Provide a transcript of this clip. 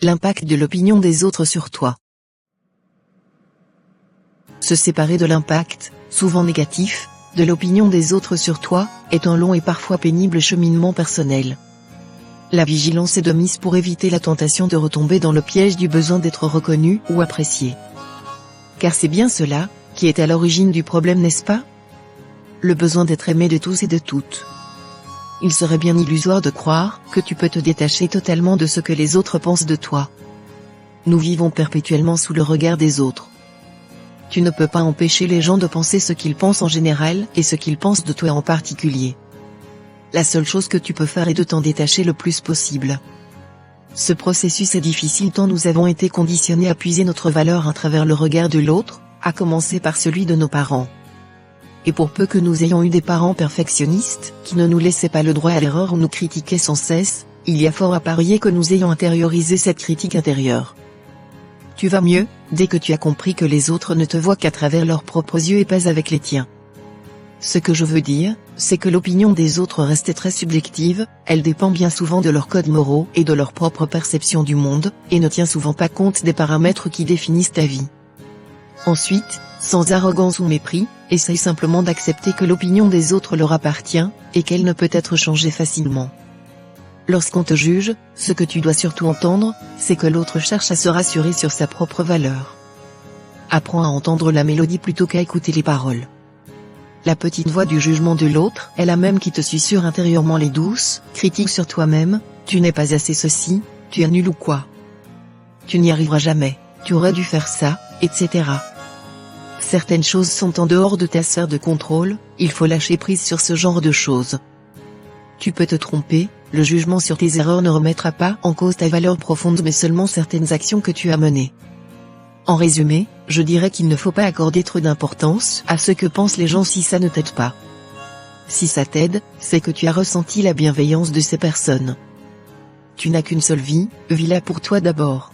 L'impact de l'opinion des autres sur toi. Se séparer de l'impact, souvent négatif, de l'opinion des autres sur toi, est un long et parfois pénible cheminement personnel. La vigilance est de mise pour éviter la tentation de retomber dans le piège du besoin d'être reconnu ou apprécié. Car c'est bien cela, qui est à l'origine du problème, n'est-ce pas? Le besoin d'être aimé de tous et de toutes. Il serait bien illusoire de croire que tu peux te détacher totalement de ce que les autres pensent de toi. Nous vivons perpétuellement sous le regard des autres. Tu ne peux pas empêcher les gens de penser ce qu'ils pensent en général et ce qu'ils pensent de toi en particulier. La seule chose que tu peux faire est de t'en détacher le plus possible. Ce processus est difficile tant nous avons été conditionnés à puiser notre valeur à travers le regard de l'autre, à commencer par celui de nos parents. Et pour peu que nous ayons eu des parents perfectionnistes, qui ne nous laissaient pas le droit à l'erreur ou nous critiquaient sans cesse, il y a fort à parier que nous ayons intériorisé cette critique intérieure. Tu vas mieux, dès que tu as compris que les autres ne te voient qu'à travers leurs propres yeux et pas avec les tiens. Ce que je veux dire, c'est que l'opinion des autres reste très subjective, elle dépend bien souvent de leurs codes moraux et de leur propre perception du monde, et ne tient souvent pas compte des paramètres qui définissent ta vie. Ensuite, sans arrogance ou mépris, essaye simplement d'accepter que l'opinion des autres leur appartient, et qu'elle ne peut être changée facilement. Lorsqu'on te juge, ce que tu dois surtout entendre, c'est que l'autre cherche à se rassurer sur sa propre valeur. Apprends à entendre la mélodie plutôt qu'à écouter les paroles. La petite voix du jugement de l'autre est la même qui te susurre intérieurement les douces critiques sur toi-même, tu n'es pas assez ceci, tu es nul ou quoi. Tu n'y arriveras jamais, tu aurais dû faire ça, etc. Certaines choses sont en dehors de ta sphère de contrôle, il faut lâcher prise sur ce genre de choses. Tu peux te tromper, le jugement sur tes erreurs ne remettra pas en cause ta valeur profonde mais seulement certaines actions que tu as menées. En résumé, je dirais qu'il ne faut pas accorder trop d'importance à ce que pensent les gens si ça ne t'aide pas. Si ça t'aide, c'est que tu as ressenti la bienveillance de ces personnes. Tu n'as qu'une seule vie, vis-la pour toi d'abord.